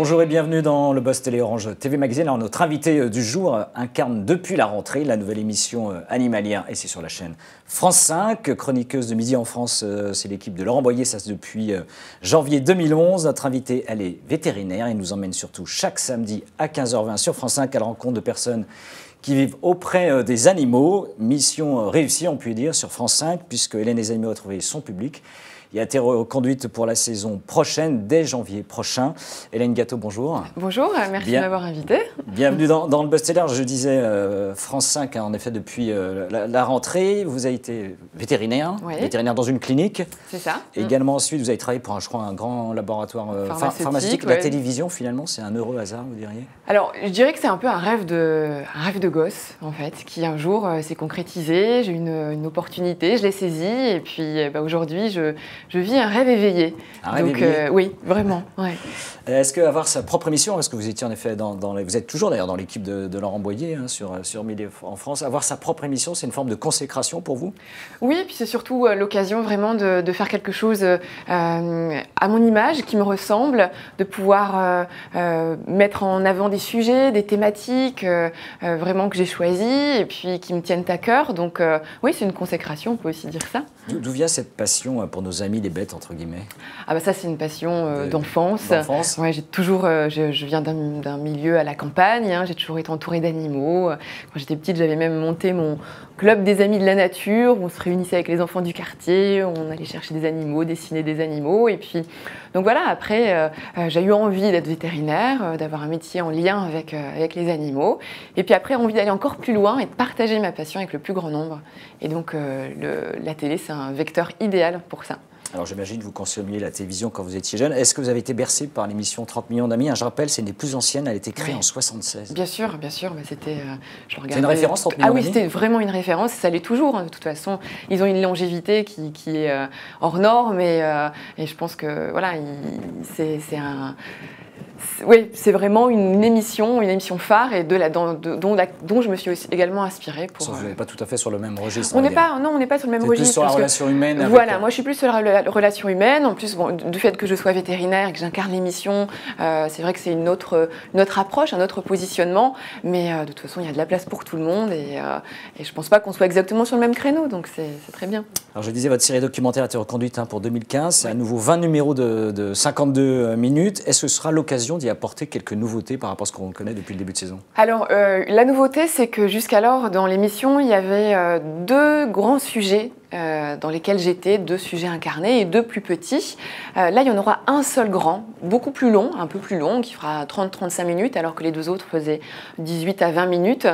Bonjour et bienvenue dans le Buzz Télé Orange TV Magazine. Alors, notre invité du jour incarne depuis la rentrée la nouvelle émission Animalia et c'est sur la chaîne France 5. Chroniqueuse de Midi en France, c'est l'équipe de Laurent Boyer, ça c'est depuis janvier 2011. Notre invitée, elle est vétérinaire et nous emmène surtout chaque samedi à 15h20 sur France 5 à la rencontre de personnes qui vivent auprès des animaux. Mission réussie, on peut dire, sur France 5, puisque Hélène et les animaux a trouvé son public. Il a été reconduite pour la saison prochaine, dès janvier prochain. Hélène Gâteau, bonjour. Bonjour, merci de m'avoir invité. Bienvenue dans le Buzz Télé. Je disais France 5, en effet, depuis la rentrée. Vous avez été vétérinaire, oui. Vétérinaire dans une clinique. C'est ça. Et également, ensuite, vous avez travaillé pour, je crois, un grand laboratoire pharmaceutique. Ouais. La télévision, finalement, c'est un heureux hasard, vous diriez? Alors, je dirais que c'est un peu un rêve de gosse, en fait, qui un jour s'est concrétisé. J'ai eu une opportunité, je l'ai saisie. Et puis, aujourd'hui, je vis un rêve éveillé. Un rêve éveillé. Oui, vraiment. Ouais. Est-ce qu'avoir sa propre émission, est-ce que vous étiez en effet vous êtes toujours d'ailleurs dans l'équipe de Laurent Boyer sur Midi en France, avoir sa propre émission, c'est une forme de consécration pour vous? Oui, et puis c'est surtout l'occasion vraiment de faire quelque chose à mon image, qui me ressemble, de pouvoir mettre en avant des sujets, des thématiques vraiment que j'ai choisies et puis qui me tiennent à cœur. Donc oui, c'est une consécration, on peut aussi dire ça. D'où vient cette passion pour nos amis les bêtes, entre guillemets? Ah bah ça, c'est une passion d'enfance. Ouais, j'ai toujours, je viens d'un milieu à la campagne, hein, j'ai toujours été entourée d'animaux. Quand j'étais petite, j'avais même monté mon club des amis de la nature, où on se réunissait avec les enfants du quartier, on allait chercher des animaux, dessiner des animaux. Et puis, donc voilà, après, j'ai eu envie d'être vétérinaire, d'avoir un métier en lien avec les animaux. Et puis après, envie d'aller encore plus loin et de partager ma passion avec le plus grand nombre. Et donc, la télé, c'est un vecteur idéal pour ça. Alors j'imagine que vous consommiez la télévision quand vous étiez jeune. Est-ce que vous avez été bercé par l'émission 30 millions d'amis? Je rappelle, c'est une des plus anciennes, elle a été créée en 1976. Bien sûr, c'était... C'est une référence, 30 millions d'amis? Ah oui, d'amis? c'était vraiment une référence, ça l'est toujours. Hein, de toute façon, ils ont une longévité qui est hors norme et je pense que voilà, oui, c'est vraiment une émission phare et dont je me suis aussi également inspirée. Vous n'êtes pas tout à fait sur le même registre. On n'est pas sur le même registre. Plus sur la relation humaine. Voilà, moi je suis plus sur la relation humaine. En plus, du fait que je sois vétérinaire et que j'incarne l'émission, c'est vrai que c'est une autre approche, un autre positionnement. Mais de toute façon, il y a de la place pour tout le monde et je ne pense pas qu'on soit exactement sur le même créneau. Donc c'est très bien. Alors je disais, votre série documentaire a été reconduite pour 2015. C'est à nouveau 20 numéros de 52 minutes. Est-ce que ce sera l'occasion d'y apporter quelques nouveautés par rapport à ce qu'on connaît depuis le début de saison? Alors, la nouveauté, c'est que jusqu'alors, dans l'émission, il y avait deux grands sujets dans lesquels j'étais, deux sujets incarnés et deux plus petits. Là, il y en aura un seul grand, beaucoup plus long, un peu plus long, qui fera 30-35 minutes, alors que les deux autres faisaient 18 à 20 minutes.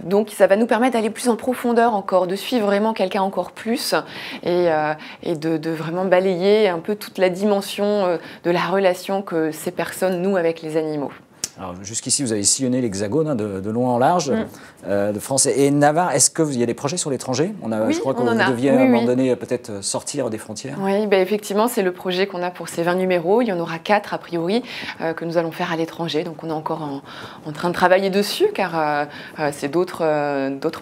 Donc, ça va nous permettre d'aller plus en profondeur encore, de suivre vraiment quelqu'un encore plus et de vraiment balayer un peu toute la dimension de la relation que ces personnes nouent avec les animaux. Alors jusqu'ici, vous avez sillonné l'Hexagone de long en large, de France et Navarre. Est-ce qu'il y a des projets sur l'étranger? Oui, je crois que vous deviez à un moment donné peut-être sortir des frontières. Oui, effectivement, c'est le projet qu'on a pour ces 20 numéros. Il y en aura 4 a priori que nous allons faire à l'étranger. Donc on est encore en train de travailler dessus car c'est d'autres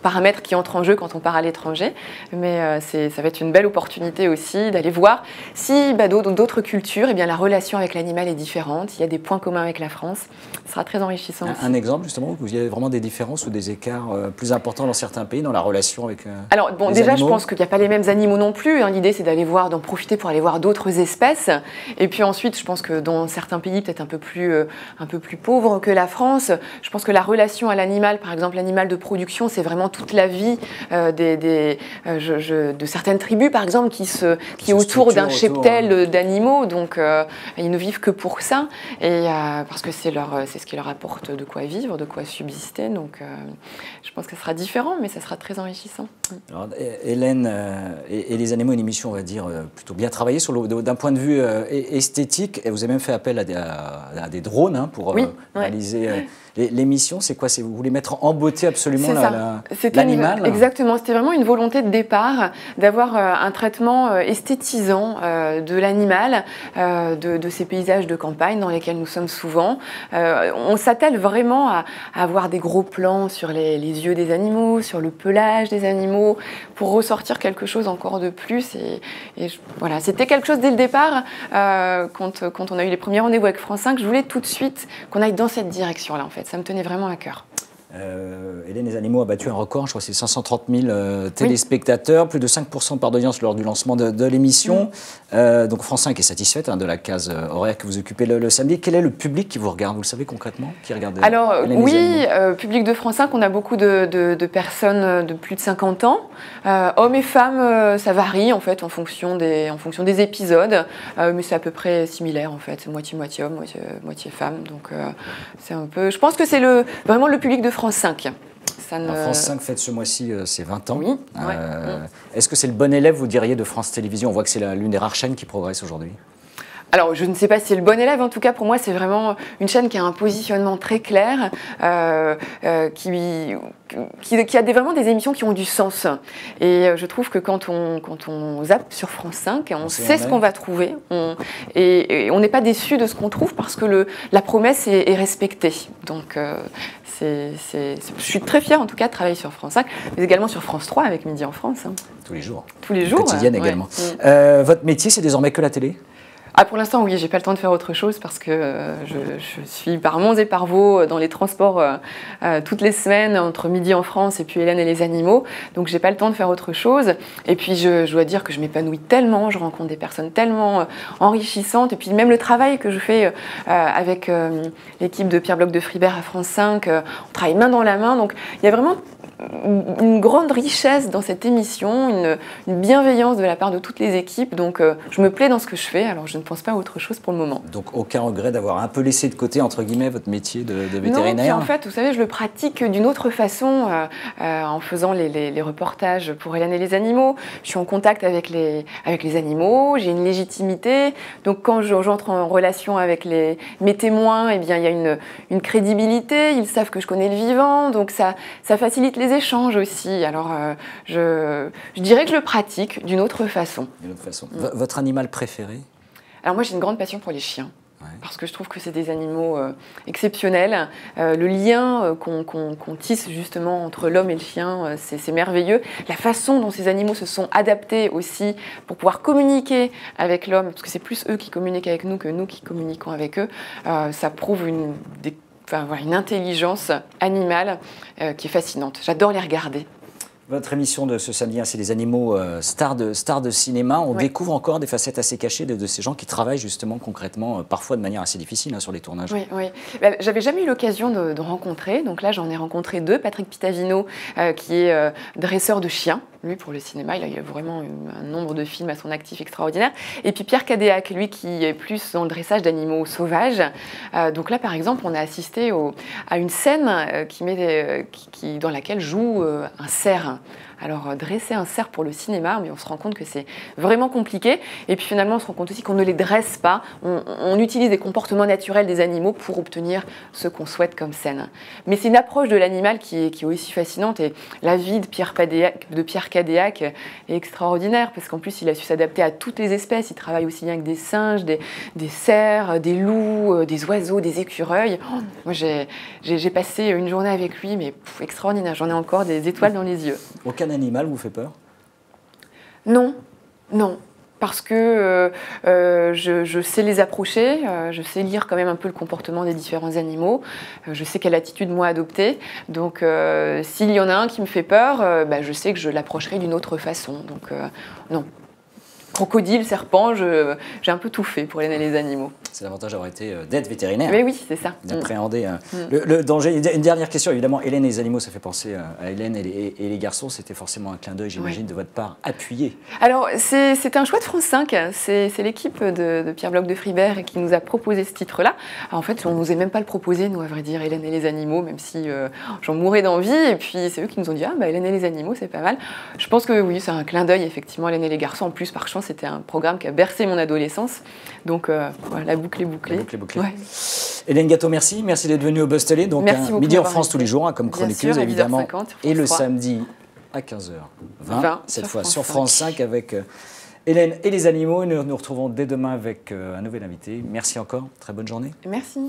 paramètres qui entrent en jeu quand on part à l'étranger. Mais ça va être une belle opportunité aussi d'aller voir si d'autres cultures, la relation avec l'animal est différente. Il y a des points communs avec la France. Ce sera très enrichissant. Un exemple justement où il y a vraiment des différences ou des écarts plus importants dans certains pays dans la relation avec Alors déjà animaux. je pense qu'il n'y a pas les mêmes animaux non plus. Hein. L'idée c'est d'en profiter pour aller voir d'autres espèces. Et puis ensuite je pense que dans certains pays peut-être un peu plus pauvres que la France, je pense que la relation à l'animal, par exemple l'animal de production, c'est vraiment toute la vie de certaines tribus par exemple qui est autour d'un cheptel d'animaux. Donc ils ne vivent que pour ça et parce que c'est ce qui leur apporte de quoi vivre, de quoi subsister. Donc, je pense que ça sera différent, mais ça sera très enrichissant. Alors, Hélène et les animaux, une émission, on va dire, plutôt bien travaillée d'un point de vue esthétique. Et vous avez même fait appel à des drones pour réaliser l'émission. C'est quoi? Vous voulez mettre en beauté absolument l'animal? Exactement. C'était vraiment une volonté de départ d'avoir un traitement esthétisant de l'animal, de ces paysages de campagne dans lesquels nous sommes souvent. on s'attelle vraiment à avoir des gros plans sur les yeux des animaux, sur le pelage des animaux, pour ressortir quelque chose encore de plus. Voilà, c'était quelque chose dès le départ, quand on a eu les premiers rendez-vous avec France 5, je voulais tout de suite qu'on aille dans cette direction-là, en fait. Ça me tenait vraiment à cœur. Hélène et les animaux a battu un record, je crois que c'est 530 000 téléspectateurs, oui. Plus de 5% de part d'audience lors du lancement de l'émission. Donc France 5 est satisfaite de la case horaire que vous occupez le samedi. Quel est le public qui vous regarde? Vous le savez concrètement, qui regarde? Alors oui, public de France 5, on a beaucoup de personnes de plus de 50 ans. Hommes et femmes, ça varie en fait en fonction des épisodes, mais c'est à peu près similaire en fait, moitié-moitié homme, moitié femme. Donc c'est un peu, je pense que c'est vraiment le public de France 5. France 5 fête ce mois-ci ses 20 ans. Oui. Est-ce que c'est le bon élève, vous diriez, de France Télévisions? On voit que c'est l'une des rares chaînes qui progresse aujourd'hui. Alors, je ne sais pas si c'est le bon élève, en tout cas pour moi c'est vraiment une chaîne qui a un positionnement très clair, qui a vraiment des émissions qui ont du sens. Et je trouve que quand on zappe sur France 5, on sait ce qu'on va trouver, et on n'est pas déçu de ce qu'on trouve parce que la promesse est respectée. Donc je suis très fière en tout cas de travailler sur France 5, mais également sur France 3 avec Midi en France. Tous les jours. Tous les jours. Quotidienne également. Votre métier, c'est désormais que la télé? Pour l'instant, oui, j'ai pas le temps de faire autre chose parce que je suis par Mons et par Vaux dans les transports toutes les semaines entre Midi en France et puis Hélène et les animaux. Donc, j'ai pas le temps de faire autre chose. Et puis, je dois dire que je m'épanouis tellement, je rencontre des personnes tellement enrichissantes. Et puis, même le travail que je fais avec l'équipe de Pierre Bloch de Fribert à France 5, on travaille main dans la main. Donc, il y a vraiment une grande richesse dans cette émission, une bienveillance de la part de toutes les équipes. Donc, je me plais dans ce que je fais. Alors, je ne pense pas à autre chose pour le moment. Donc, aucun regret d'avoir un peu laissé de côté, entre guillemets, votre métier de vétérinaire? Non, en fait, vous savez, je le pratique d'une autre façon en faisant les reportages pour Hélène et les animaux. Je suis en contact avec les animaux, j'ai une légitimité. Donc, quand j'entre en relation avec mes témoins, eh bien, il y a une crédibilité. Ils savent que je connais le vivant. Donc, ça facilite les échanges aussi. Alors, je dirais que je le pratique d'une autre façon. Votre animal préféré? Alors moi, j'ai une grande passion pour les chiens. Parce que je trouve que c'est des animaux exceptionnels. Le lien qu'on tisse justement entre l'homme et le chien, c'est merveilleux. La façon dont ces animaux se sont adaptés aussi pour pouvoir communiquer avec l'homme, parce que c'est plus eux qui communiquent avec nous que nous qui communiquons avec eux, ça prouve une intelligence animale qui est fascinante. J'adore les regarder. Votre émission de ce samedi, c'est les animaux stars de cinéma. On découvre encore des facettes assez cachées de ces gens qui travaillent justement concrètement, parfois de manière assez difficile sur les tournages. Oui. J'avais jamais eu l'occasion de rencontrer. Donc là, j'en ai rencontré deux. Patrick Pitavino, qui est dresseur de chiens. Lui, pour le cinéma, il a vraiment un nombre de films à son actif extraordinaire. Et puis Pierre Cadéac, lui, qui est plus dans le dressage d'animaux sauvages. Donc là, par exemple, on a assisté à une scène dans laquelle joue un cerf. Alors, dresser un cerf pour le cinéma, mais on se rend compte que c'est vraiment compliqué. Et puis finalement, on se rend compte aussi qu'on ne les dresse pas. On utilise des comportements naturels des animaux pour obtenir ce qu'on souhaite comme scène. Mais c'est une approche de l'animal qui est aussi fascinante. Et la vie de Pierre Cadéac est extraordinaire, parce qu'en plus, il a su s'adapter à toutes les espèces. Il travaille aussi bien avec des singes, des cerfs, des loups, des oiseaux, des écureuils. Moi, j'ai passé une journée avec lui, mais extraordinaire. J'en ai encore des étoiles dans les yeux. Aucun animal vous fait peur? Non. Parce que je sais les approcher, je sais lire quand même un peu le comportement des différents animaux, je sais quelle attitude moi adopter. Donc s'il y en a un qui me fait peur, je sais que je l'approcherai d'une autre façon. Donc non. Crocodile, serpent, j'ai un peu tout fait pour aider les animaux. C'est l'avantage d'avoir été d'être vétérinaire. Mais oui, c'est ça. D'appréhender le danger. Une dernière question, évidemment, Hélène et les animaux, ça fait penser à Hélène et les garçons. C'était forcément un clin d'œil, j'imagine, de votre part, appuyé. Alors, c'est un choix de France 5. C'est l'équipe de Pierre Bloch de Fribert qui nous a proposé ce titre-là. En fait, on n'osait même pas le proposer, nous, à vrai dire, Hélène et les animaux, même si j'en mourais d'envie. Et puis, c'est eux qui nous ont dit, Hélène et les animaux, c'est pas mal. Je pense que oui, c'est un clin d'œil, effectivement, Hélène et les garçons. En plus, par chance, c'était un programme qui a bercé mon adolescence. Donc, la boucle est bouclée. Ouais. Hélène Gâteau, merci d'être venue au Buzz Télé. Donc, Midi en France tous les jours, comme chroniqueuse, évidemment. 10h50, et le samedi à 15h20, cette fois sur France 5 avec Hélène et les animaux. Nous nous retrouvons dès demain avec un nouvel invité. Merci encore, très bonne journée. Merci.